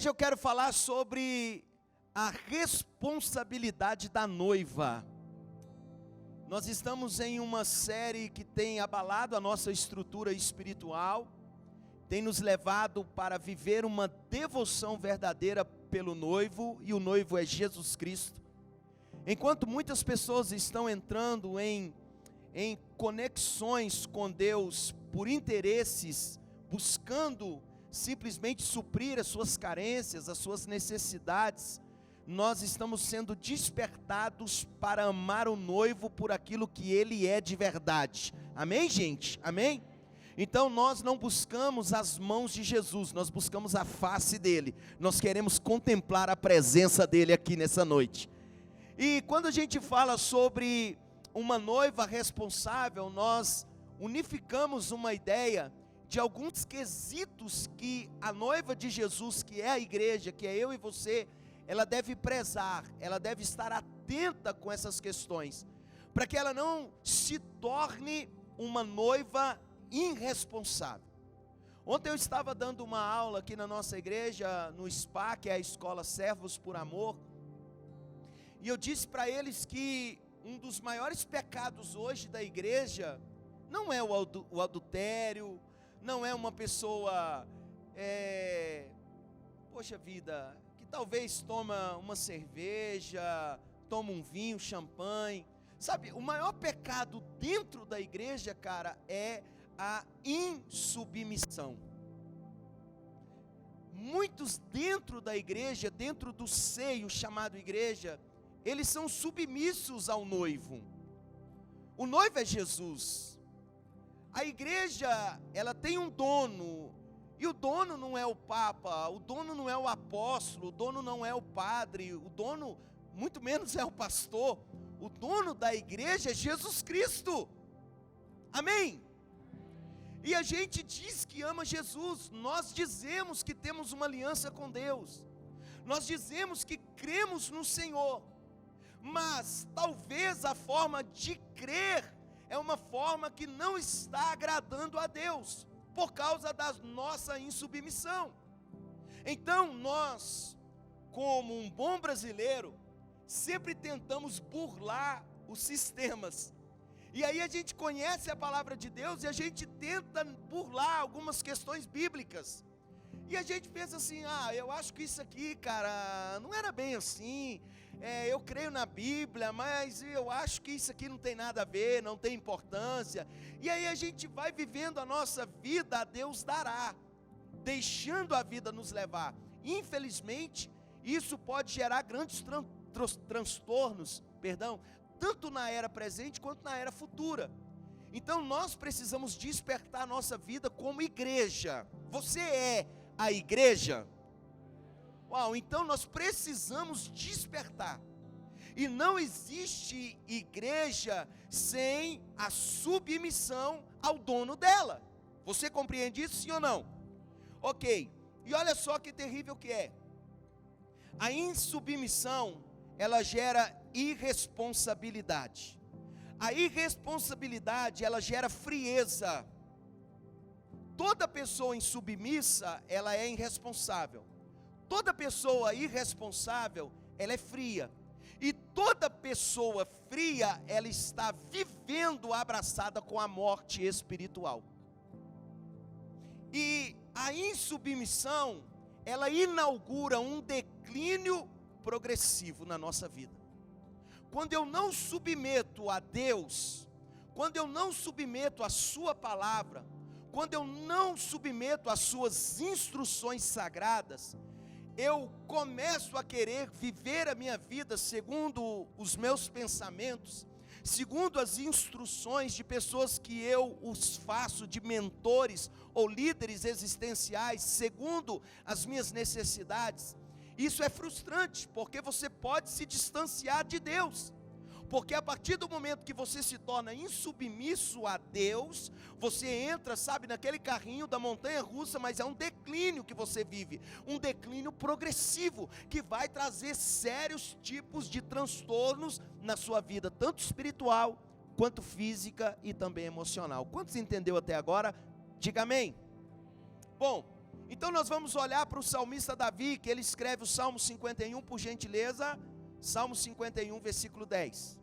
Hoje eu quero falar sobre a responsabilidade da noiva. Nós estamos em uma série que tem abalado a nossa estrutura espiritual, tem nos levado para viver uma devoção verdadeira pelo noivo, e o noivo é Jesus Cristo. Enquanto muitas pessoas estão entrando em conexões com Deus por interesses, buscando simplesmente suprir as suas carências, as suas necessidades, nós estamos sendo despertados para amar o noivo por aquilo que ele é de verdade. Amém, gente? Amém? Então nós não buscamos as mãos de Jesus, nós buscamos a face dele. Nós queremos contemplar a presença dele aqui nessa noite. E quando a gente fala sobre uma noiva responsável, nós unificamos uma ideia de alguns quesitos que a noiva de Jesus, que é a igreja, que é eu e você, ela deve prezar, ela deve estar atenta com essas questões, para que ela não se torne uma noiva irresponsável. Ontem eu estava dando uma aula aqui na nossa igreja, no SPA, que é a Escola Servos por Amor, e eu disse para eles que um dos maiores pecados hoje da igreja não é o adultério, não é uma pessoa, poxa vida, que talvez toma uma cerveja, toma um vinho, champanhe. Sabe, o maior pecado dentro da igreja, cara, é a insubmissão. Muitos dentro da igreja, dentro do seio chamado igreja, eles são submissos ao noivo. O noivo é Jesus. A igreja, ela tem um dono, e o dono não é o Papa, o dono não é o apóstolo, o dono não é o padre, o dono muito menos é o pastor. O dono da igreja é Jesus Cristo. Amém? E a gente diz que ama Jesus, nós dizemos que temos uma aliança com Deus, nós dizemos que cremos no Senhor, mas talvez a forma de crer é uma forma que não está agradando a Deus, por causa da nossa insubmissão. Então nós, como um bom brasileiro, sempre tentamos burlar os sistemas. E aí a gente conhece a palavra de Deus e a gente tenta burlar algumas questões bíblicas. E a gente pensa assim, eu acho que isso aqui, cara, não era bem assim. Eu creio na Bíblia, mas eu acho que isso aqui não tem nada a ver, não tem importância. E aí a gente vai vivendo a nossa vida, a Deus dará, deixando a vida nos levar. Infelizmente, isso pode gerar grandes transtornos, tanto na era presente quanto na era futura. Então nós precisamos despertar a nossa vida como igreja. Você é a igreja? Uau, então nós precisamos despertar. E não existe igreja sem a submissão ao dono dela. Você compreende isso, sim ou não? Ok, e olha só que terrível que é. A insubmissão, ela gera irresponsabilidade. A irresponsabilidade, ela gera frieza. Toda pessoa insubmissa, ela é irresponsável. Toda pessoa irresponsável, ela é fria. E toda pessoa fria, ela está vivendo abraçada com a morte espiritual. E a insubmissão, ela inaugura um declínio progressivo na nossa vida. Quando eu não submeto a Deus, quando eu não submeto a sua palavra, quando eu não submeto as suas instruções sagradas, eu começo a querer viver a minha vida segundo os meus pensamentos, segundo as instruções de pessoas que eu os faço de mentores ou líderes existenciais, segundo as minhas necessidades. Isso é frustrante, porque você pode se distanciar de Deus. Porque a partir do momento que você se torna insubmisso a Deus, você entra, sabe, naquele carrinho da montanha russa, mas é um declínio que você vive, um declínio progressivo, que vai trazer sérios tipos de transtornos na sua vida, tanto espiritual, quanto física e também emocional. Quantos entendeu até agora? Diga amém. Bom, Então nós vamos olhar para o salmista Davi, que ele escreve o Salmo 51, por gentileza. Salmo 51, versículo 10.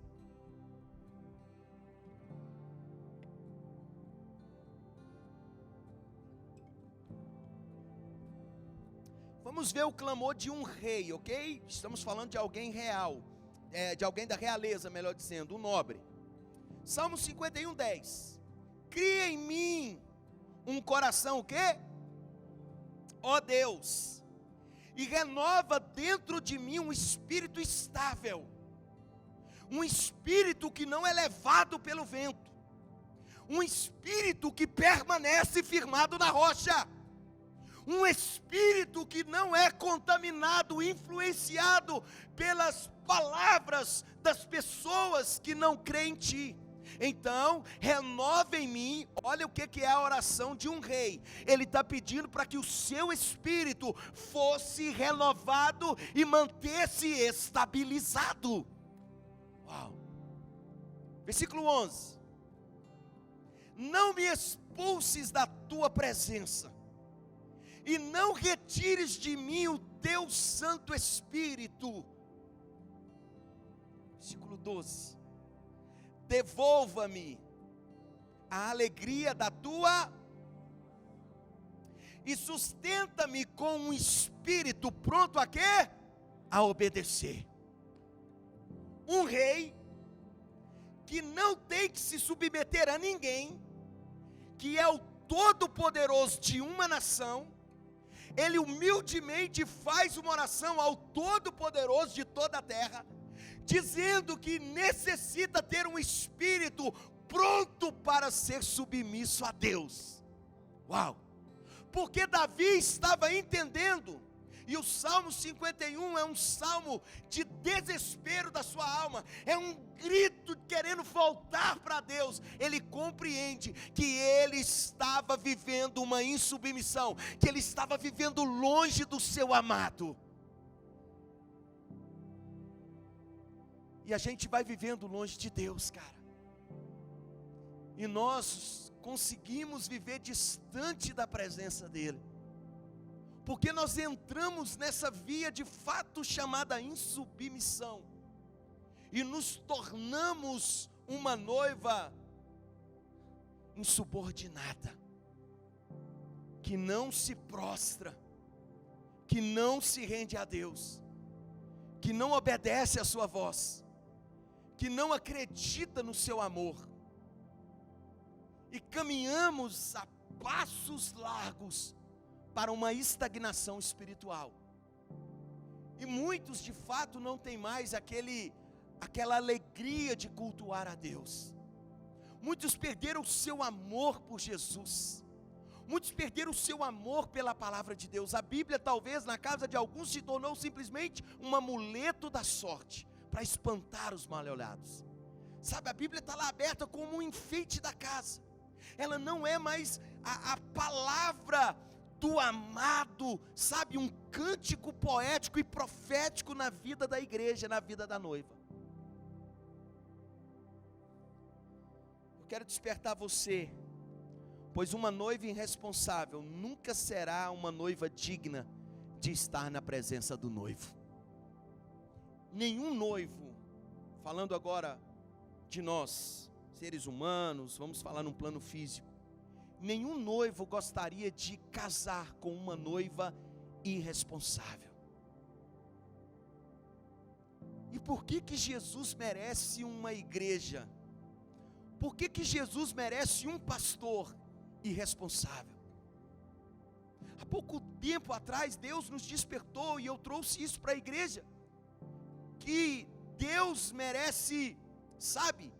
Vamos ver o clamor de um rei, ok? Estamos falando de alguém real, de alguém da realeza, melhor dizendo, um nobre. Salmo 51, 10. Cria em mim um coração, o quê? Ó Deus, e renova dentro de mim um espírito estável, um espírito que não é levado pelo vento, um espírito que permanece firmado na rocha, um espírito que não é contaminado, influenciado pelas palavras das pessoas que não creem em ti. Então, renova em mim. Olha o que é a oração de um rei. Ele está pedindo para que o seu espírito fosse renovado e manter-se estabilizado. Uau. Versículo 11. Não me expulses da tua presença, e não retires de mim o teu Santo Espírito. Versículo 12. Devolva-me a alegria da tua, e sustenta-me com um espírito pronto a quê? A obedecer. Um rei que não tem que se submeter a ninguém, que é o todo-poderoso de uma nação, ele humildemente faz uma oração ao todo-poderoso de toda a terra, dizendo que necessita ter um espírito pronto para ser submisso a Deus. Uau! Porque Davi estava entendendo, e o Salmo 51 é um salmo de desespero da sua alma, é um grito querendo voltar para Deus. Ele compreende que ele estava vivendo uma insubmissão, que ele estava vivendo longe do seu amado. E a gente vai vivendo longe de Deus, cara. E nós conseguimos viver distante da presença dEle, porque nós entramos nessa via de fato chamada insubmissão, e nos tornamos uma noiva insubordinada, que não se prostra, que não se rende a Deus, que não obedece a sua voz, que não acredita no seu amor, e caminhamos a passos largos para uma estagnação espiritual. E muitos de fato não têm mais aquela alegria de cultuar a Deus. Muitos perderam o seu amor por Jesus. Muitos perderam o seu amor pela palavra de Deus. A Bíblia talvez na casa de alguns se tornou simplesmente um amuleto da sorte, para espantar os mal-olhados. Sabe, a Bíblia está lá aberta como um enfeite da casa. Ela não é mais a palavra do amado, sabe, um cântico poético e profético na vida da igreja, na vida da noiva. Eu quero despertar você, pois uma noiva irresponsável nunca será uma noiva digna de estar na presença do noivo. Nenhum noivo, falando agora de nós, seres humanos, vamos falar num plano físico, nenhum noivo gostaria de casar com uma noiva irresponsável. E por que Jesus merece uma igreja? Por que Jesus merece um pastor irresponsável? Há pouco tempo atrás Deus nos despertou, e eu trouxe isso para a igreja, que Deus merece, sabe,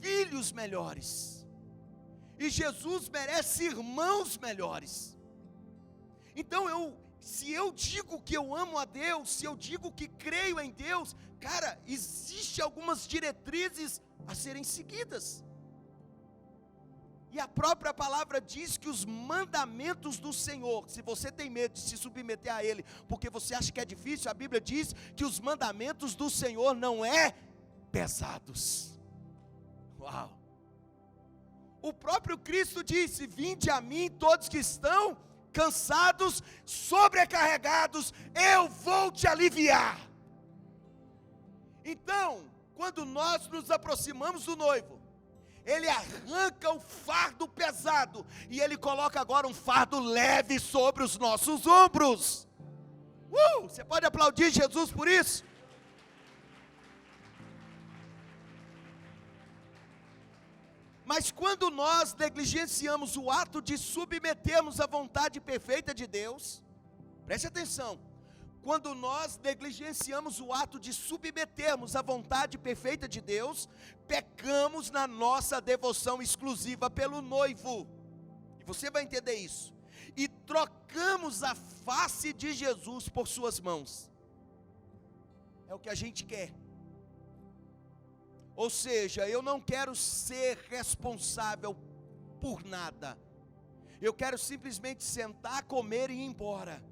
filhos melhores, e Jesus merece irmãos melhores. Então se eu digo que eu amo a Deus, se eu digo que creio em Deus, cara, existe algumas diretrizes a serem seguidas. E a própria palavra diz que os mandamentos do Senhor, se você tem medo de se submeter a Ele, porque você acha que é difícil, a Bíblia diz que os mandamentos do Senhor não é pesados. Uau! O próprio Cristo disse: vinde a mim todos que estão cansados, sobrecarregados, eu vou te aliviar. Então, quando nós nos aproximamos do noivo, ele arranca o fardo pesado e ele coloca agora um fardo leve sobre os nossos ombros. Você pode aplaudir Jesus por isso? Mas quando nós negligenciamos o ato de submetermos à vontade perfeita de Deus, preste atenção, quando nós negligenciamos o ato de submetermos à vontade perfeita de Deus, pecamos na nossa devoção exclusiva pelo noivo, e você vai entender isso, e trocamos a face de Jesus por suas mãos, é o que a gente quer. Ou seja, eu não quero ser responsável por nada, eu quero simplesmente sentar, comer e ir embora.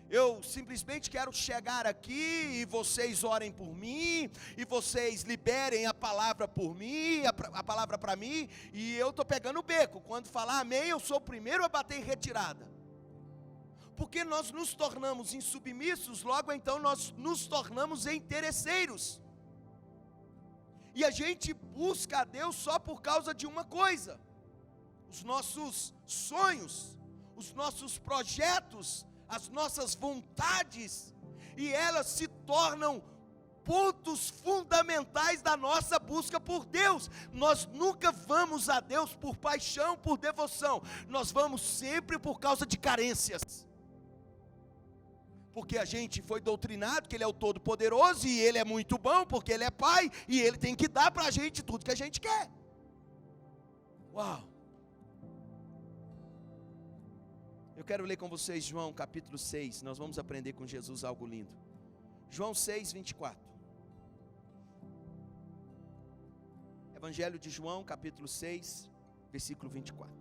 Eu simplesmente quero chegar aqui e vocês orem por mim, e vocês liberem a palavra por mim, a palavra para mim, e eu estou pegando o beco. Quando falar amém, eu sou o primeiro a bater em retirada. Porque nós nos tornamos insubmissos, logo então nós nos tornamos interesseiros. E a gente busca a Deus só por causa de uma coisa: os nossos sonhos, os nossos projetos, as nossas vontades, e elas se tornam pontos fundamentais da nossa busca por Deus. Nós nunca vamos a Deus por paixão, por devoção, nós vamos sempre por causa de carências, porque a gente foi doutrinado que Ele é o Todo-Poderoso, e Ele é muito bom, porque Ele é Pai, e Ele tem que dar para a gente tudo que a gente quer. Uau! Eu quero ler com vocês João capítulo 6, nós vamos aprender com Jesus algo lindo. João 6, 24. Evangelho de João capítulo 6, versículo 24.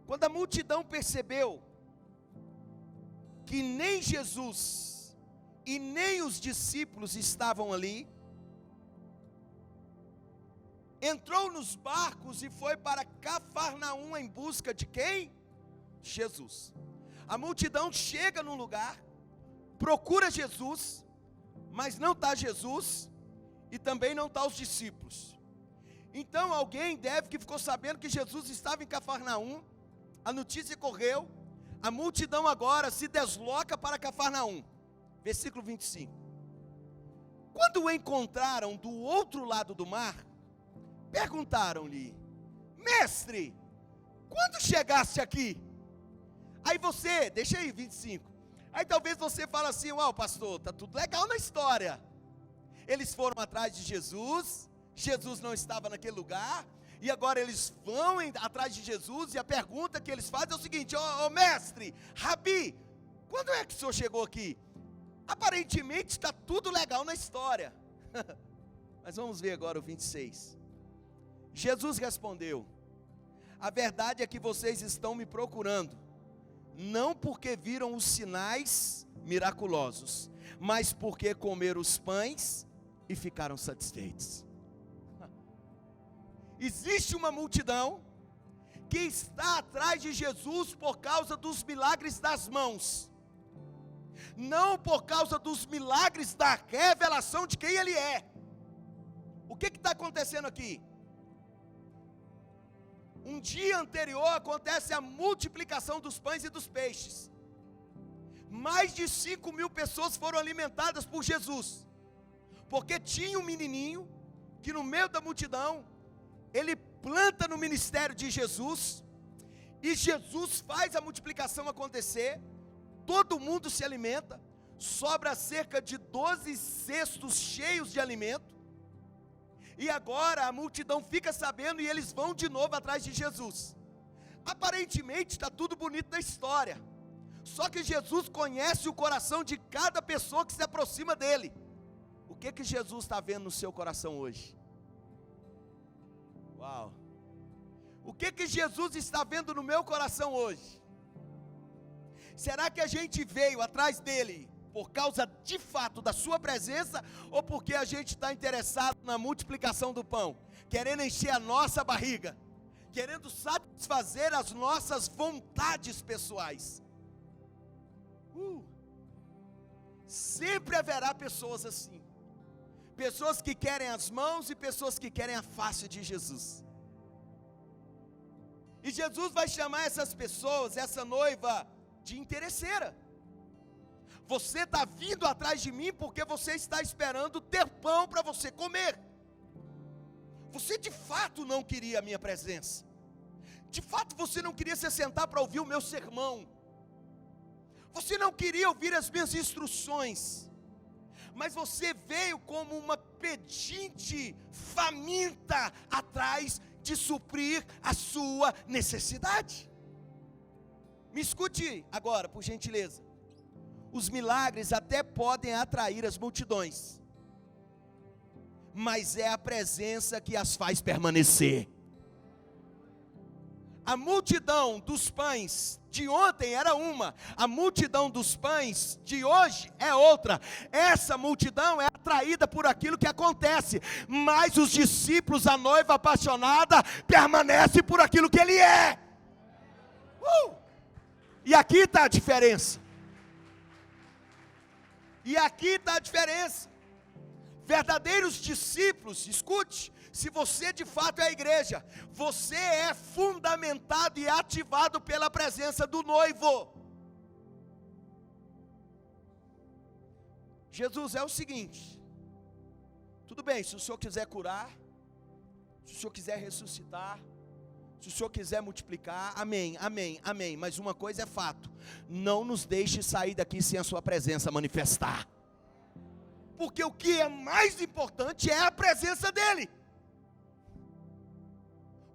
Quando a multidão percebeu que nem Jesus e nem os discípulos estavam ali, entrou nos barcos e foi para Cafarnaum em busca de quem? Jesus. A multidão chega num lugar, procura Jesus, mas não está Jesus, e também não está os discípulos. Então alguém deve que ficou sabendo que Jesus estava em Cafarnaum, a notícia correu, a multidão agora se desloca para Cafarnaum. Versículo 25. Quando o encontraram do outro lado do mar, perguntaram-lhe: Mestre, quando chegaste aqui? Aí você, deixa aí 25. Aí talvez você fale assim: uau, pastor, tá tudo legal na história. Eles foram atrás de Jesus, Jesus não estava naquele lugar, e agora eles vão atrás de Jesus, e a pergunta que eles fazem é o seguinte: ô mestre, Rabi, quando é que o senhor chegou aqui? Aparentemente está tudo legal na história. Mas vamos ver agora o 26. Jesus respondeu: a verdade é que vocês estão me procurando, não porque viram os sinais miraculosos, mas porque comeram os pães e ficaram satisfeitos. Existe uma multidão que está atrás de Jesus por causa dos milagres das mãos, não por causa dos milagres da revelação de quem Ele é. O que está acontecendo aqui? Um dia anterior acontece a multiplicação dos pães e dos peixes. Mais de 5.000 pessoas foram alimentadas por Jesus, porque tinha um menininho que no meio da multidão, ele planta no ministério de Jesus, e Jesus faz a multiplicação acontecer, todo mundo se alimenta, sobra cerca de 12 cestos cheios de alimento, e agora a multidão fica sabendo e eles vão de novo atrás de Jesus. Aparentemente está tudo bonito na história, só que Jesus conhece o coração de cada pessoa que se aproxima dele. O que Jesus está vendo no seu coração hoje? Uau! O que Jesus está vendo no meu coração hoje? Será que a gente veio atrás dele por causa de fato da sua presença, ou porque a gente está interessado na multiplicação do pão, querendo encher a nossa barriga, querendo satisfazer as nossas vontades pessoais. Sempre haverá pessoas assim, pessoas que querem as mãos e pessoas que querem a face de Jesus. E Jesus vai chamar essas pessoas, essa noiva, de interesseira. Você está vindo atrás de mim porque você está esperando ter pão para você comer. Você de fato não queria a minha presença. De fato você não queria se sentar para ouvir o meu sermão. Você não queria ouvir as minhas instruções. Mas você veio como uma pedinte faminta atrás de suprir a sua necessidade. Me escute agora, por gentileza. Os milagres até podem atrair as multidões, mas é a presença que as faz permanecer. A multidão dos pães de ontem era uma, a multidão dos pães de hoje é outra. Essa multidão é atraída por aquilo que acontece, mas os discípulos, a noiva apaixonada, permanece por aquilo que ele é. E aqui está a diferença. E aqui está a diferença. Verdadeiros discípulos, escute, se você de fato é a igreja, você é fundamentado e ativado pela presença do noivo. Jesus é o seguinte: tudo bem, se o Senhor quiser curar, se o Senhor quiser ressuscitar, se o Senhor quiser multiplicar, amém, amém, amém. Mas uma coisa é fato: não nos deixe sair daqui sem a sua presença manifestar. Porque o que é mais importante é a presença dEle.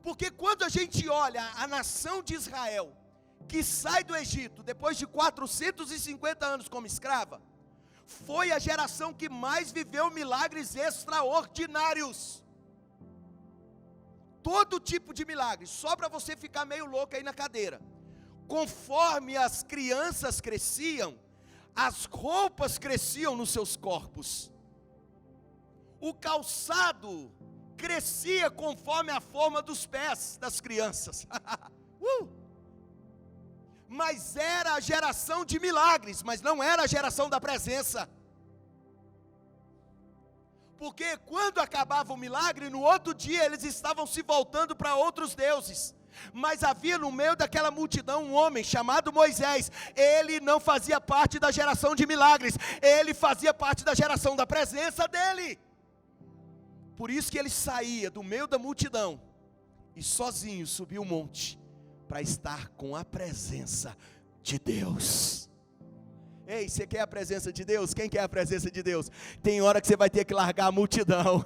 Porque quando a gente olha a nação de Israel, que sai do Egito, depois de 450 anos como escrava, foi a geração que mais viveu milagres extraordinários. Todo tipo de milagre, só para você ficar meio louco aí na cadeira. Conforme as crianças cresciam, as roupas cresciam nos seus corpos. O calçado crescia conforme a forma dos pés das crianças. Mas era a geração de milagres, mas não era a geração da presença. Porque quando acabava o milagre, no outro dia eles estavam se voltando para outros deuses. Mas havia no meio daquela multidão um homem chamado Moisés. Ele não fazia parte da geração de milagres, ele fazia parte da geração da presença dele. Por isso que ele saía do meio da multidão e sozinho subia o monte para estar com a presença de Deus. Ei, você quer a presença de Deus? Quem quer a presença de Deus? Tem hora que você vai ter que largar a multidão.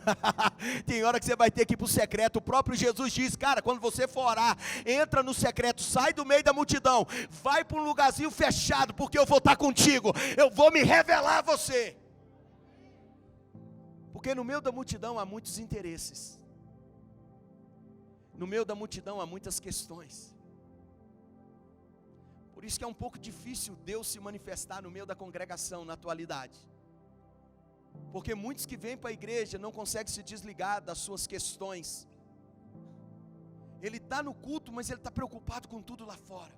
Tem hora que você vai ter que ir para o secreto. O próprio Jesus diz: cara, quando você for orar, entra no secreto, sai do meio da multidão, vai para um lugarzinho fechado, porque eu vou estar contigo, eu vou me revelar a você. Porque no meio da multidão há muitos interesses, no meio da multidão há muitas questões. Por isso que é um pouco difícil Deus se manifestar no meio da congregação na atualidade. Porque muitos que vêm para a igreja não conseguem se desligar das suas questões. Ele está no culto, mas ele está preocupado com tudo lá fora.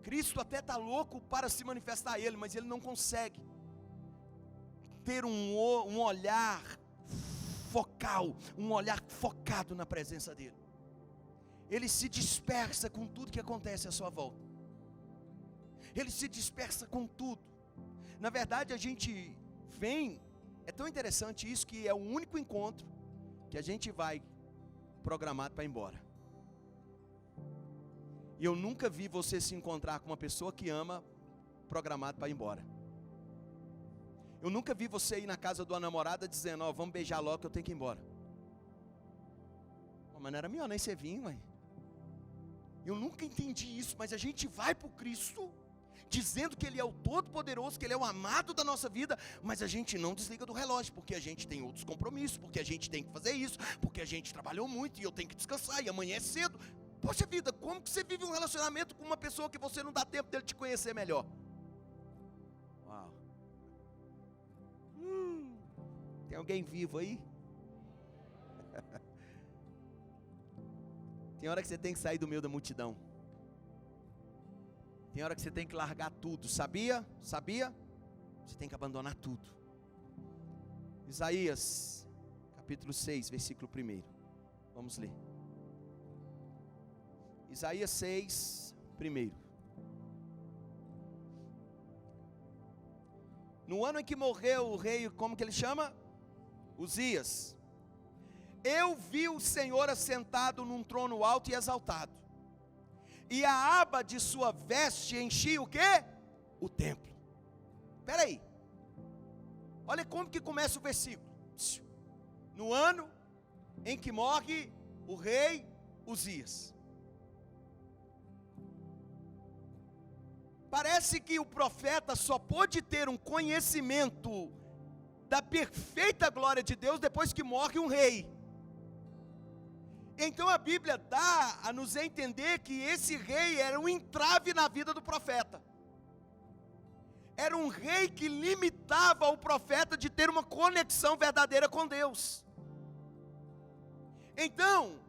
Cristo até está louco para se manifestar a ele, mas ele não consegue ter um olhar focal, um olhar focado na presença dele. Ele se dispersa com tudo que acontece à sua volta. Ele se dispersa com tudo. Na verdade, a gente vem, é tão interessante isso, que é o único encontro que a gente vai programado para ir embora. E eu nunca vi você se encontrar com uma pessoa que ama programado para ir embora. Eu nunca vi você ir na casa de uma namorada dizendo: ó, vamos beijar logo que eu tenho que ir embora. Mas não era melhor nem você vir, mãe. Eu nunca entendi isso, mas a gente vai para o Cristo, dizendo que Ele é o Todo-Poderoso, que Ele é o amado da nossa vida, mas a gente não desliga do relógio, porque a gente tem outros compromissos, porque a gente tem que fazer isso, porque a gente trabalhou muito, e eu tenho que descansar, e amanhã é cedo. Poxa vida, como que você vive um relacionamento com uma pessoa que você não dá tempo dele te conhecer melhor? Uau. Tem alguém vivo aí? Tem hora que você tem que sair do meio da multidão. Tem hora que você tem que largar tudo. Sabia? Sabia? Você tem que abandonar tudo. Isaías, capítulo 6, versículo 1. Vamos ler. Isaías 6, 1. No ano em que morreu o rei, como que ele chama? Uzias. Eu vi o Senhor assentado num trono alto e exaltado, e a aba de sua veste enchia o quê? O templo. Espera aí. Olha como que começa o versículo. No ano em que morre o rei Uzias. Parece que o profeta só pôde ter um conhecimento da perfeita glória de Deus depois que morre um rei. Então a Bíblia dá a nos entender que esse rei era um entrave na vida do profeta. Era um rei que limitava o profeta de ter uma conexão verdadeira com Deus. Então,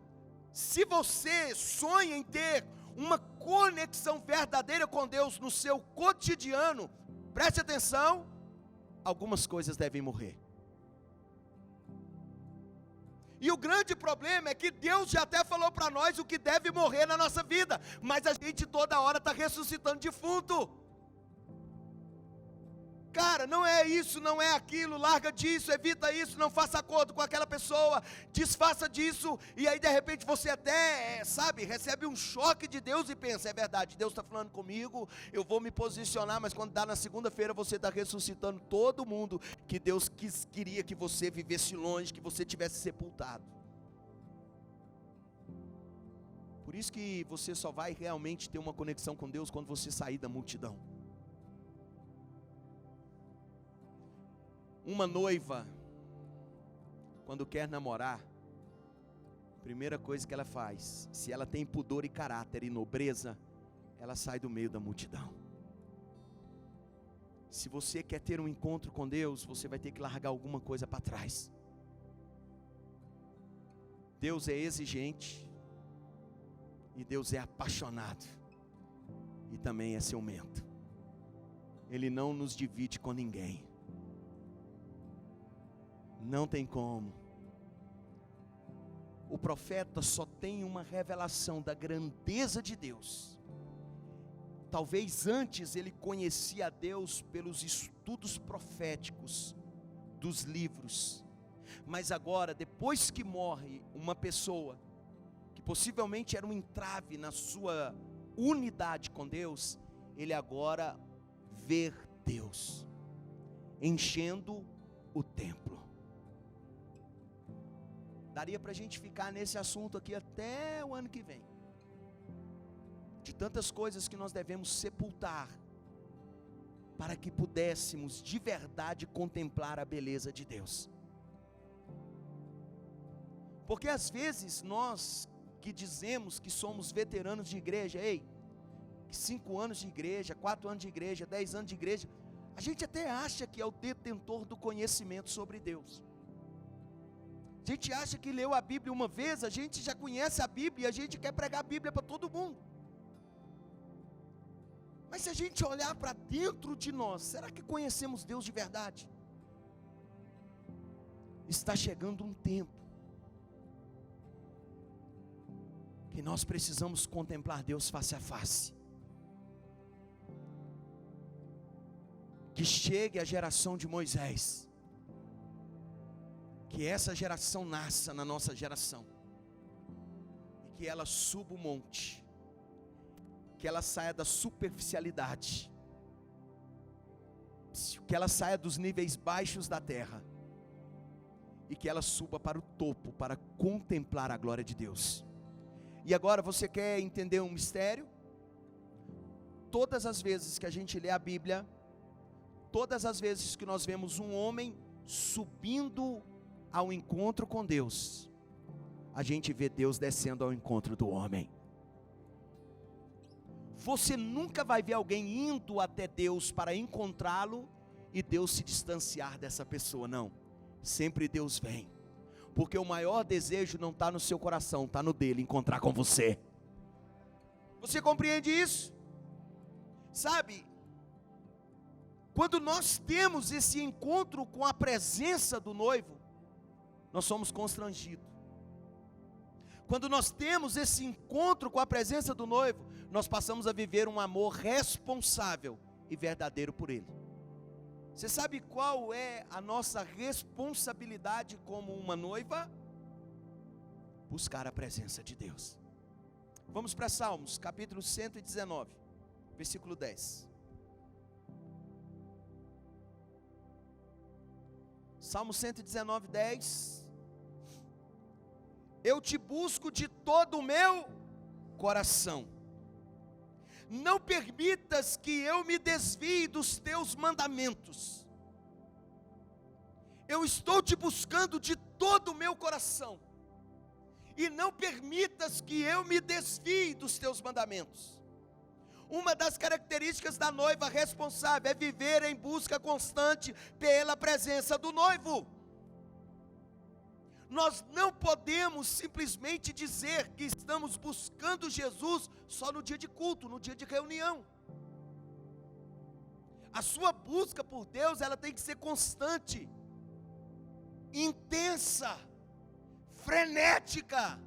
se você sonha em ter uma conexão verdadeira com Deus no seu cotidiano, preste atenção, algumas coisas devem morrer. E o grande problema é que Deus já até falou para nós o que deve morrer na nossa vida, mas a gente toda hora está ressuscitando defunto. Cara, não é isso, não é aquilo, larga disso, evita isso, não faça acordo com aquela pessoa, desfaça disso, e aí de repente você até, recebe um choque de Deus e pensa, é verdade, Deus está falando comigo, eu vou me posicionar, mas quando dá na segunda-feira você está ressuscitando todo mundo que Deus queria que você vivesse longe, que você tivesse sepultado. Por isso que você só vai realmente ter uma conexão com Deus quando você sair da multidão. Uma noiva, quando quer namorar, a primeira coisa que ela faz, se ela tem pudor e caráter e nobreza, ela sai do meio da multidão. Se você quer ter um encontro com Deus, você vai ter que largar alguma coisa para trás. Deus é exigente, e Deus é apaixonado, e também é ciumento. Ele não nos divide com ninguém. Não tem como. O profeta só tem uma revelação da grandeza de Deus. Talvez antes ele conhecia a Deus pelos estudos proféticos dos livros, mas agora, depois que morre uma pessoa que possivelmente era um entrave na sua unidade com Deus, ele agora vê Deus enchendo o templo. Daria para a gente ficar nesse assunto aqui até o ano que vem, de tantas coisas que nós devemos sepultar, para que pudéssemos de verdade contemplar a beleza de Deus. Porque às vezes nós que dizemos que somos veteranos de igreja, 5 anos de igreja, 4 anos de igreja, 10 anos de igreja, a gente até acha que é o detentor do conhecimento sobre Deus. A gente acha que leu a Bíblia uma vez, a gente já conhece a Bíblia e a gente quer pregar a Bíblia para todo mundo. Mas se a gente olhar para dentro de nós, será que conhecemos Deus de verdade? Está chegando um tempo que nós precisamos contemplar Deus face a face. Que chegue a geração de Moisés, que essa geração nasça na nossa geração, e que ela suba o monte, que ela saia da superficialidade, que ela saia dos níveis baixos da terra, e que ela suba para o topo, para contemplar a glória de Deus. E agora você quer entender um mistério? Todas as vezes que a gente lê a Bíblia, todas as vezes que nós vemos um homem subindo ao encontro com Deus, a gente vê Deus descendo ao encontro do homem. Você nunca vai ver alguém indo até Deus para encontrá-lo e Deus se distanciar dessa pessoa, não. Sempre Deus vem. Porque o maior desejo não está no seu coração, está no dele, encontrar com você. Você compreende isso? Sabe, quando nós temos esse encontro com a presença do noivo, nós somos constrangidos. Quando nós temos esse encontro com a presença do noivo, nós passamos a viver um amor responsável e verdadeiro por ele. Você sabe qual é a nossa responsabilidade como uma noiva? Buscar a presença de Deus. Vamos para Salmos, capítulo 119, versículo 10. Salmo 119, 10. Eu te busco de todo o meu coração. Não permitas que eu me desvie dos teus mandamentos. Eu estou te buscando de todo o meu coração. E não permitas que eu me desvie dos teus mandamentos. Uma das características da noiva responsável é viver em busca constante pela presença do noivo. Nós não podemos simplesmente dizer que estamos buscando Jesus só no dia de culto, no dia de reunião. A sua busca por Deus, ela tem que ser constante, intensa, frenética.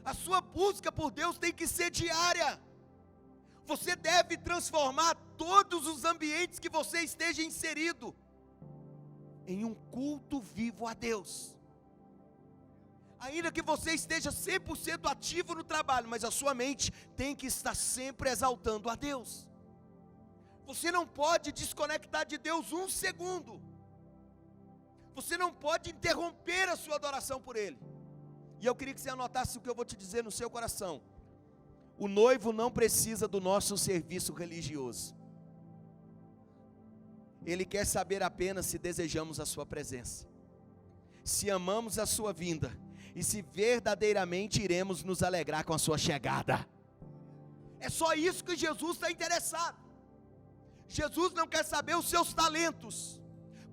A sua busca por Deus tem que ser diária. Você deve transformar todos os ambientes que você esteja inserido em um culto vivo a Deus. Ainda que você esteja 100% ativo no trabalho, mas a sua mente tem que estar sempre exaltando a Deus. Você não pode desconectar de Deus um segundo. Você não pode interromper a sua adoração por Ele. E eu queria que você anotasse o que eu vou te dizer no seu coração. O noivo não precisa do nosso serviço religioso. Ele quer saber apenas se desejamos a sua presença, se amamos a sua vinda, e se verdadeiramente iremos nos alegrar com a sua chegada. É só isso que Jesus está interessado. Jesus não quer saber os seus talentos.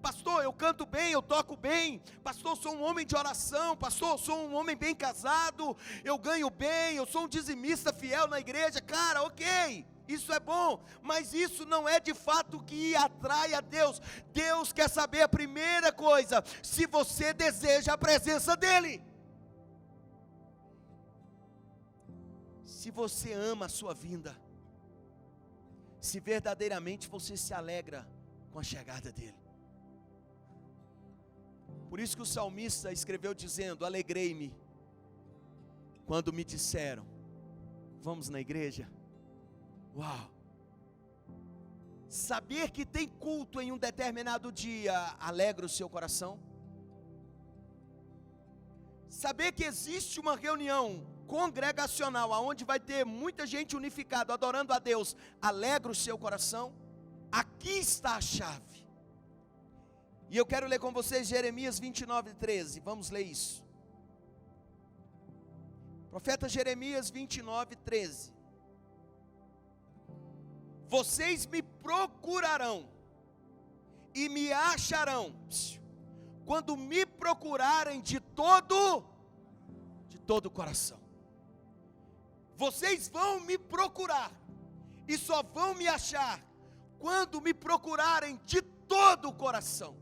Pastor, eu canto bem, eu toco bem. Pastor, sou um homem de oração. Pastor, sou um homem bem casado. Eu ganho bem, eu sou um dizimista fiel na igreja. Cara, ok, isso é bom, mas isso não é de fato o que atrai a Deus. Deus quer saber a primeira coisa: se você deseja a presença dEle. Se você ama a sua vinda, se verdadeiramente você se alegra com a chegada dEle. Por isso que o salmista escreveu dizendo: alegrei-me quando me disseram, vamos na igreja. Uau! Saber que tem culto em um determinado dia alegra o seu coração? Saber que existe uma reunião congregacional, aonde vai ter muita gente unificada, adorando a Deus, alegra o seu coração? Aqui está a chave. E eu quero ler com vocês Jeremias 29, 13, vamos ler isso. Profeta Jeremias 29, 13. Vocês me procurarão e me acharão, quando me procurarem de todo o coração. Vocês vão me procurar e só vão me achar quando me procurarem de todo o coração.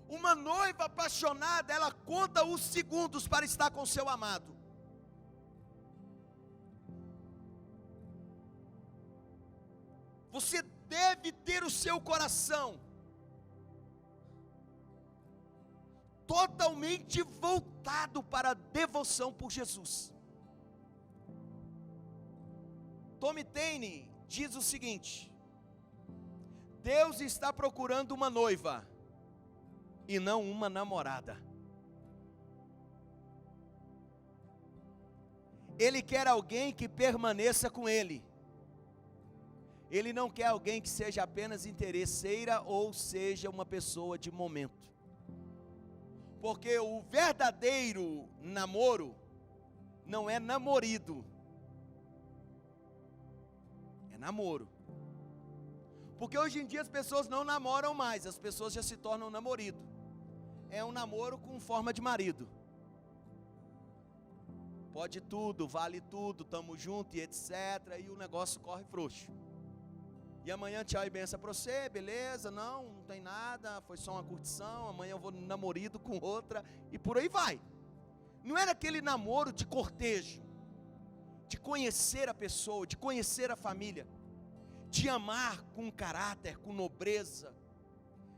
Uma noiva apaixonada, ela conta os segundos para estar com seu amado. Você deve ter o seu coração totalmente voltado para a devoção por Jesus. Tommy Tenney diz o seguinte: Deus está procurando uma noiva e não uma namorada. Ele quer alguém que permaneça com Ele. Ele não quer alguém que seja apenas interesseira ou seja uma pessoa de momento. Porque o verdadeiro namoro não é namorido, é namoro. Porque hoje em dia as pessoas não namoram mais, as pessoas já se tornam namorido. é um namoro com forma de marido. Pode tudo, vale tudo, tamo junto e etc. E o negócio corre frouxo. E amanhã tchau e benção pra você, beleza? Não tem nada, foi só uma curtição. Amanhã eu vou namorido com outra e por aí vai. Não era aquele namoro de cortejo, de conhecer a pessoa, de conhecer a família, de amar com caráter, com nobreza.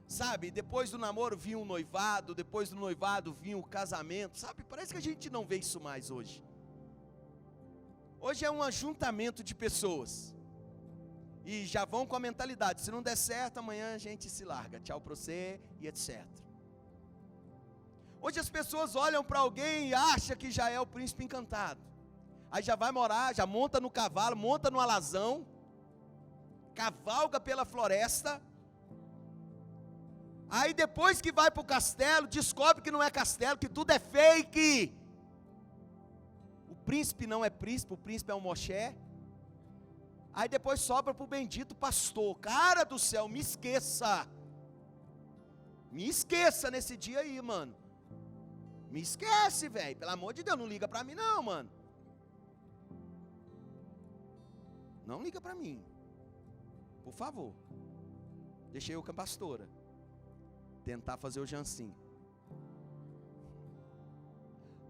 Sabe, depois do namoro vinha o noivado, depois do noivado vinha o casamento, sabe, parece que a gente não vê isso mais hoje. Hoje é um ajuntamento de pessoas, e já vão com a mentalidade, se não der certo, amanhã a gente se larga, tchau pra você, e etc. Hoje as pessoas olham para alguém e acham que já é o príncipe encantado, aí já vai morar, já monta no cavalo, monta no alazão, cavalga pela floresta. Aí depois que vai para o castelo, descobre que não é castelo, que tudo é fake. O príncipe não é príncipe, o príncipe é um moché. Aí depois sobra para o bendito pastor. Cara do céu, me esqueça. Me esqueça nesse dia aí, mano. Me esquece, velho. Pelo amor de Deus, não liga para mim não, mano. Não liga para mim. Por favor. Deixei eu com a pastora tentar fazer o jansim.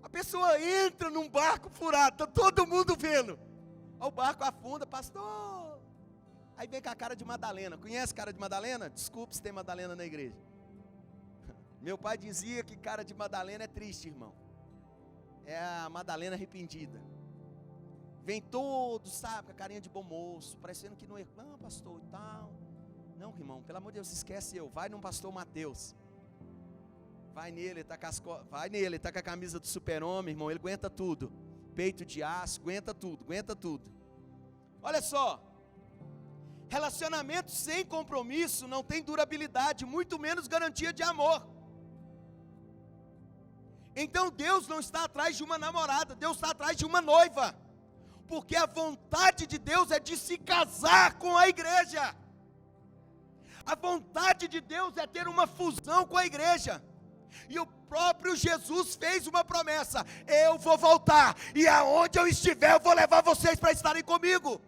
A pessoa entra num barco furado, tá todo mundo vendo. O barco afunda, pastor. Aí vem com a cara de Madalena. Conhece cara de Madalena? Desculpe se tem Madalena na igreja. Meu pai dizia que cara de Madalena é triste, irmão. É a Madalena arrependida. Vem todo, sabe, com a carinha de bom moço, parecendo que não é, não, pastor, e tal. Não, irmão, pelo amor de Deus, esquece eu. Vai num pastor Mateus. Vai nele, ele tá com a camisa do super-homem, irmão, ele aguenta tudo. Peito de aço, aguenta tudo, aguenta tudo. Olha só. Relacionamento sem compromisso não tem durabilidade, muito menos garantia de amor. Então Deus não está atrás de uma namorada, Deus está atrás de uma noiva. Porque a vontade de Deus é de se casar com a igreja. A vontade de Deus é ter uma fusão com a igreja. E o próprio Jesus fez uma promessa: eu vou voltar, e aonde eu estiver eu vou levar vocês para estarem comigo.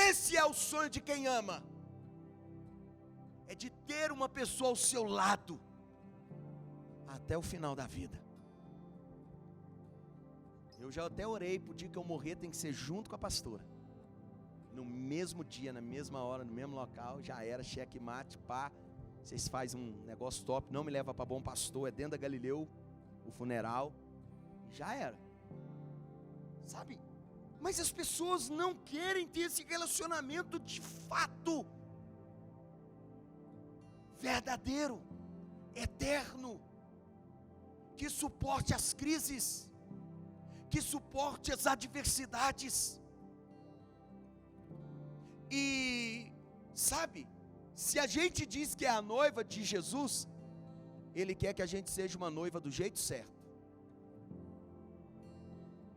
Esse é o sonho de quem ama. É de ter uma pessoa ao seu lado até o final da vida. Eu já até orei pro dia que eu morrer, tem que ser junto com a pastora. No mesmo dia, na mesma hora, no mesmo local, já era, cheque mate, pá. Vocês fazem um negócio top, não me leva para Bom Pastor, é dentro da Galileu, o funeral. Já era. Sabe? Mas as pessoas não querem ter esse relacionamento de fato. Verdadeiro, eterno, que suporte as crises, que suporte as adversidades. E, sabe, se a gente diz que é a noiva de Jesus, Ele quer que a gente seja uma noiva do jeito certo.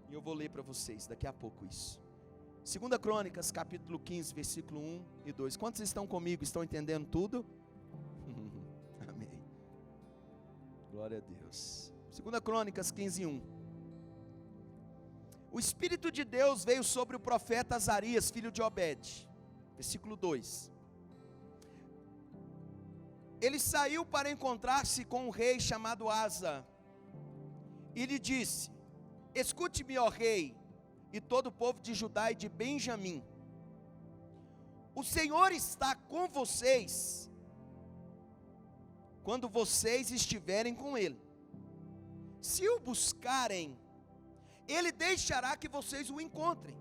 E eu vou ler para vocês daqui a pouco isso. 2 Crônicas, capítulo 15, versículo 1 e 2. Quantos estão comigo? Estão entendendo tudo? Amém. Glória a Deus. 2 Crônicas 15, 1. O Espírito de Deus veio sobre o profeta Azarias, filho de Obed. Versículo 2. Ele saiu para encontrar-se com um rei chamado Asa. E lhe disse: escute-me, ó rei, e todo o povo de Judá e de Benjamim. O Senhor está com vocês, quando vocês estiverem com Ele. Se o buscarem, Ele deixará que vocês o encontrem.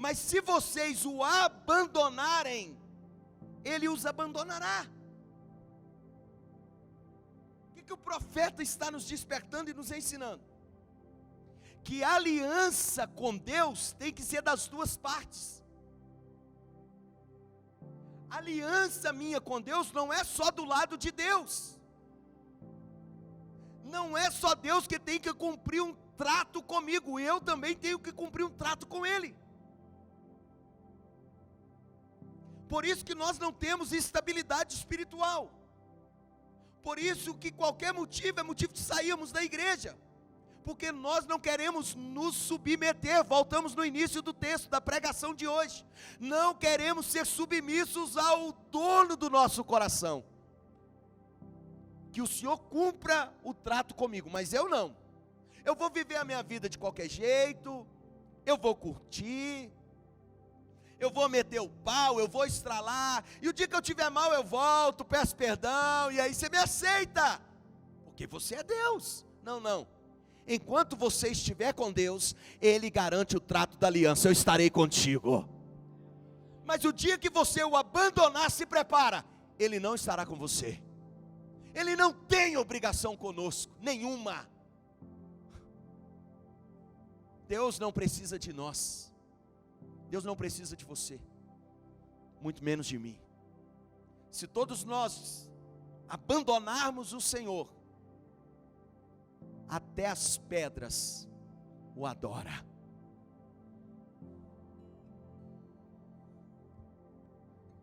Mas se vocês o abandonarem, Ele os abandonará. O que o profeta está nos despertando e nos ensinando? Que a aliança com Deus tem que ser das duas partes. A aliança minha com Deus não é só do lado de Deus. Não é só Deus que tem que cumprir um trato comigo, eu também tenho que cumprir um trato com Ele. Por isso que nós não temos estabilidade espiritual. Por isso que qualquer motivo é motivo de sairmos da igreja, porque nós não queremos nos submeter. Voltamos no início do texto, da pregação de hoje. Não queremos ser submissos ao dono do nosso coração. Que o Senhor cumpra o trato comigo, mas eu não. Eu vou viver a minha vida de qualquer jeito, eu vou curtir, eu vou meter o pau, eu vou estralar, e o dia que eu tiver mal eu volto, peço perdão, e aí você me aceita, porque você é Deus. Não, não. Enquanto você estiver com Deus, Ele garante o trato da aliança: eu estarei contigo. Mas o dia que você o abandonar, se prepara, Ele não estará com você. Ele não tem obrigação conosco, nenhuma. Deus não precisa de nós. Deus não precisa de você, muito menos de mim. Se todos nós abandonarmos o Senhor, até as pedras o adoram.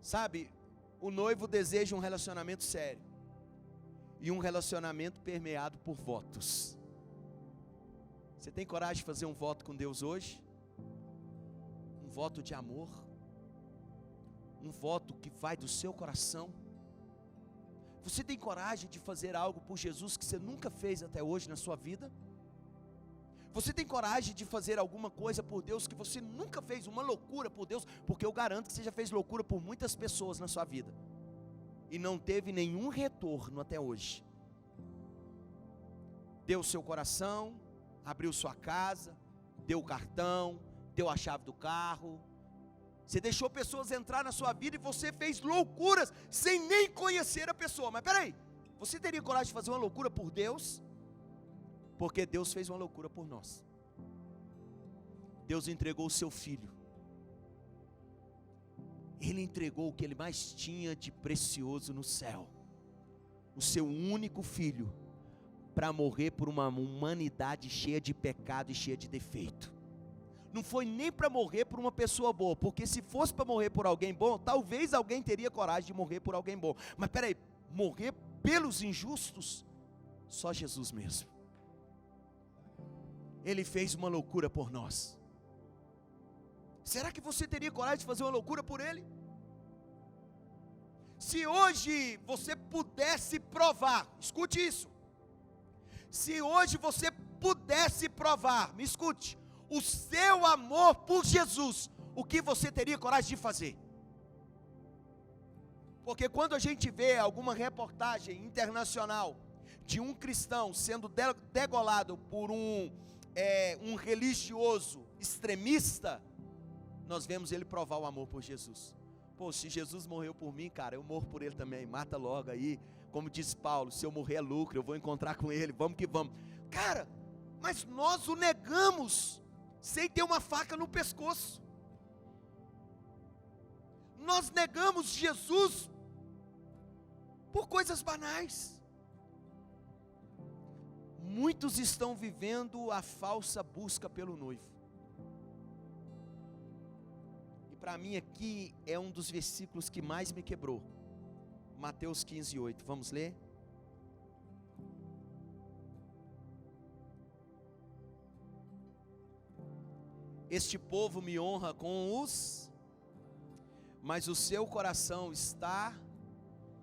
Sabe, o noivo deseja um relacionamento sério, e um relacionamento permeado por votos. Você tem coragem de fazer um voto com Deus hoje? Um voto de amor? Um voto que vai do seu coração? Você tem coragem de fazer algo por Jesus que você nunca fez até hoje na sua vida? Você tem coragem de fazer alguma coisa por Deus que você nunca fez, uma loucura por Deus? Porque eu garanto que você já fez loucura por muitas pessoas na sua vida e não teve nenhum retorno até hoje. Deu o seu coração, abriu sua casa, deu o cartão, deu a chave do carro. Você deixou pessoas entrar na sua vida e você fez loucuras sem nem conhecer a pessoa. Mas peraí, você teria coragem de fazer uma loucura por Deus? Porque Deus fez uma loucura por nós. Deus entregou o seu filho. Ele entregou o que ele mais tinha de precioso no céu, o seu único filho, para morrer por uma humanidade cheia de pecado e cheia de defeito. Não foi nem para morrer por uma pessoa boa, porque se fosse para morrer por alguém bom, talvez alguém teria coragem de morrer por alguém bom. Mas peraí, morrer pelos injustos, só Jesus mesmo. Ele fez uma loucura por nós. Será que você teria coragem de fazer uma loucura por Ele? Se hoje você pudesse provar, escute isso. Se hoje você pudesse provar, me escute, o seu amor por Jesus, o que você teria coragem de fazer? Porque quando a gente vê alguma reportagem internacional de um cristão sendo degolado por um religioso extremista, nós vemos ele provar o amor por Jesus. Pô, se Jesus morreu por mim, cara, eu morro por ele também, mata logo aí. Como diz Paulo, se eu morrer é lucro, eu vou encontrar com ele, vamos que vamos. Cara, mas nós o negamos sem ter uma faca no pescoço. Nós negamos Jesus por coisas banais. Muitos estão vivendo a falsa busca pelo noivo. E para mim aqui é um dos versículos que mais me quebrou. Mateus 15:8, vamos ler? Este povo me honra com os, mas o seu coração está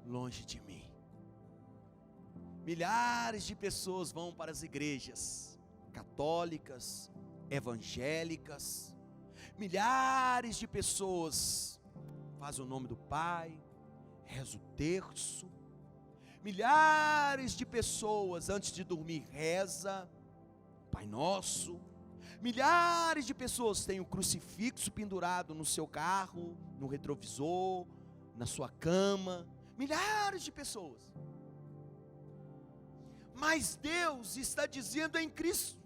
longe de mim. Milhares de pessoas vão para as igrejas católicas, evangélicas. Milhares de pessoas fazem o nome do Pai, reza o terço. Milhares de pessoas antes de dormir reza Pai Nosso. Milhares de pessoas têm o crucifixo pendurado no seu carro, no retrovisor, na sua cama. Milhares de pessoas. Mas Deus está dizendo em Cristo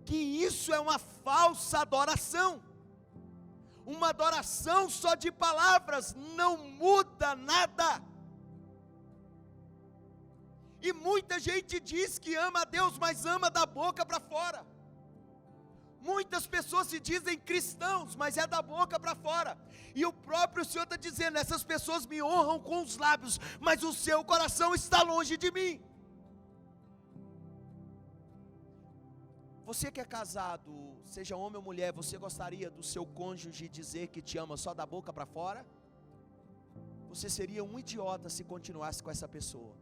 que isso é uma falsa adoração. Uma adoração só de palavras não muda nada. E muita gente diz que ama a Deus, mas ama da boca para fora. Muitas pessoas se dizem cristãos, mas é da boca para fora. E o próprio Senhor está dizendo: essas pessoas me honram com os lábios, mas o seu coração está longe de mim. Você que é casado, seja homem ou mulher, você gostaria do seu cônjuge dizer que te ama só da boca para fora? Você seria um idiota se continuasse com essa pessoa.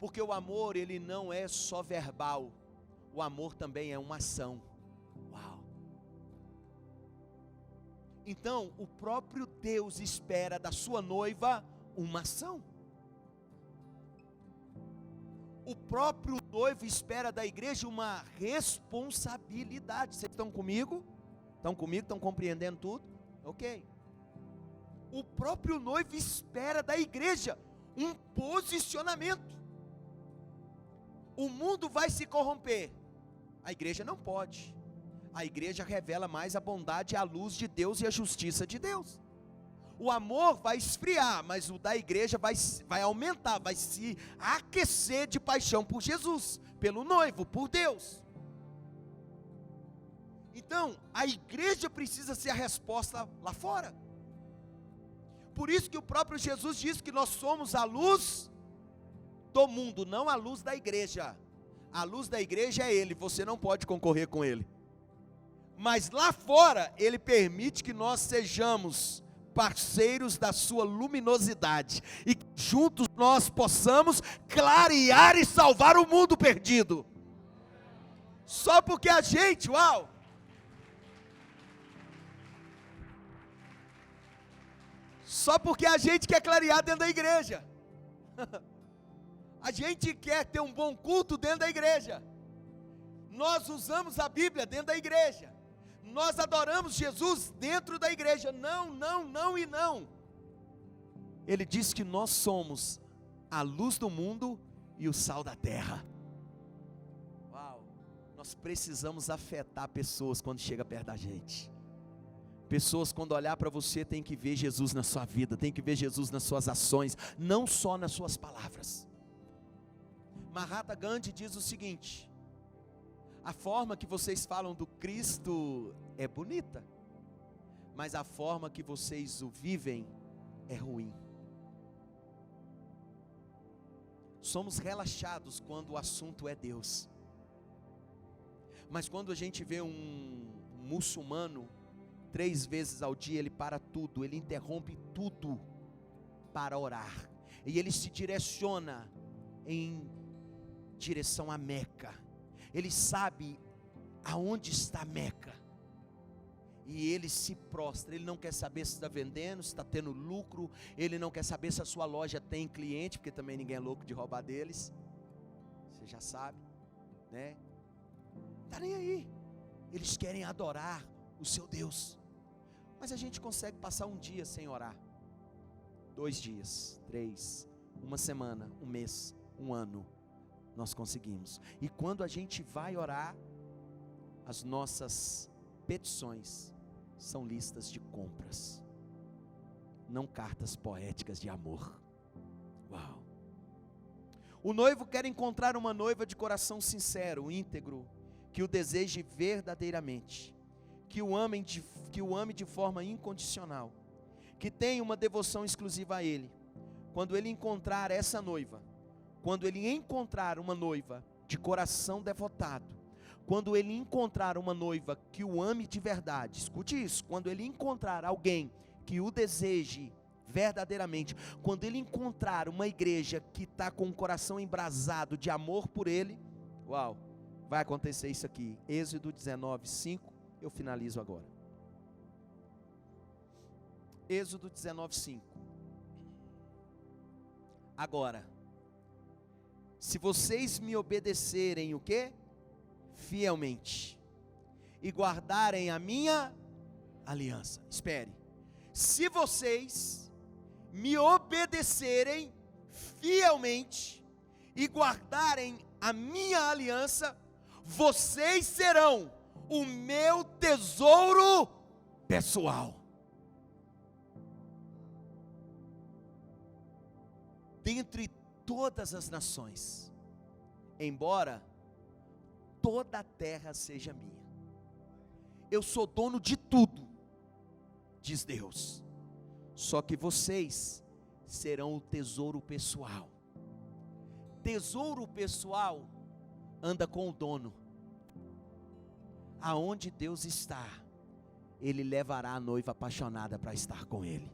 Porque o amor, ele não é só verbal. O amor também é uma ação. Uau! Então, o próprio Deus espera da sua noiva uma ação. O próprio noivo espera da igreja uma responsabilidade. Vocês estão comigo? Estão comigo? Estão compreendendo tudo? Ok. O próprio noivo espera da igreja um posicionamento. O mundo vai se corromper, a igreja não pode. A igreja revela mais a bondade, a luz de Deus e a justiça de Deus. O amor vai esfriar, mas o da igreja vai aumentar, vai se aquecer de paixão por Jesus, pelo noivo, por Deus. Então, a igreja precisa ser a resposta lá fora. Por isso que o próprio Jesus diz que nós somos a luz do mundo, não a luz da igreja. A luz da igreja é Ele, você não pode concorrer com Ele. Mas lá fora, Ele permite que nós sejamos parceiros da sua luminosidade, e que juntos nós possamos clarear e salvar o mundo perdido. Só porque a gente, uau! Só porque a gente quer clarear dentro da igreja. A gente quer ter um bom culto dentro da igreja. Nós usamos a Bíblia dentro da igreja. Nós adoramos Jesus dentro da igreja. Não, não, não e não. Ele diz que nós somos a luz do mundo e o sal da terra. Uau! Nós precisamos afetar pessoas quando chega perto da gente. Pessoas, quando olhar para você, tem que ver Jesus na sua vida, tem que ver Jesus nas suas ações, não só nas suas palavras. Mahatma Gandhi diz o seguinte: a forma que vocês falam do Cristo é bonita, mas a forma que vocês o vivem é ruim. Somos relaxados quando o assunto é Deus, mas quando a gente vê um muçulmano, 3 vezes ao dia ele para tudo, ele interrompe tudo para orar, e ele se direciona em direção a Meca. Ele sabe aonde está Meca, e ele se prostra. Ele não quer saber se está vendendo, se está tendo lucro, ele não quer saber se a sua loja tem cliente, porque também ninguém é louco de roubar deles, você já sabe, né? Está nem aí, eles querem adorar o seu Deus. Mas a gente consegue passar um dia sem orar, 2 dias, 3, uma semana, um mês, um ano, nós conseguimos. E quando a gente vai orar, as nossas petições são listas de compras, não cartas poéticas de amor. Uau! O noivo quer encontrar uma noiva de coração sincero, íntegro, que o deseje verdadeiramente, que o ame de forma incondicional, que tenha uma devoção exclusiva a Ele. Quando ele encontrar essa noiva, quando ele encontrar uma noiva de coração devotado, quando ele encontrar uma noiva que o ame de verdade, escute isso, quando ele encontrar alguém que o deseje verdadeiramente, quando ele encontrar uma igreja que está com o coração embrasado de amor por ele, uau, vai acontecer isso aqui. Êxodo 19:5, eu finalizo agora. Êxodo 19:5. Agora, se vocês me obedecerem o quê? Fielmente, e guardarem a minha aliança. Espere. Se vocês me obedecerem fielmente e guardarem a minha aliança, vocês serão o meu tesouro pessoal. Dentre todas as nações, embora toda a terra seja minha. eu sou dono de tudo, diz Deus. Só que vocês serão o tesouro pessoal. Tesouro pessoal anda com o dono. Aonde Deus está, Ele levará a noiva apaixonada para estar com Ele.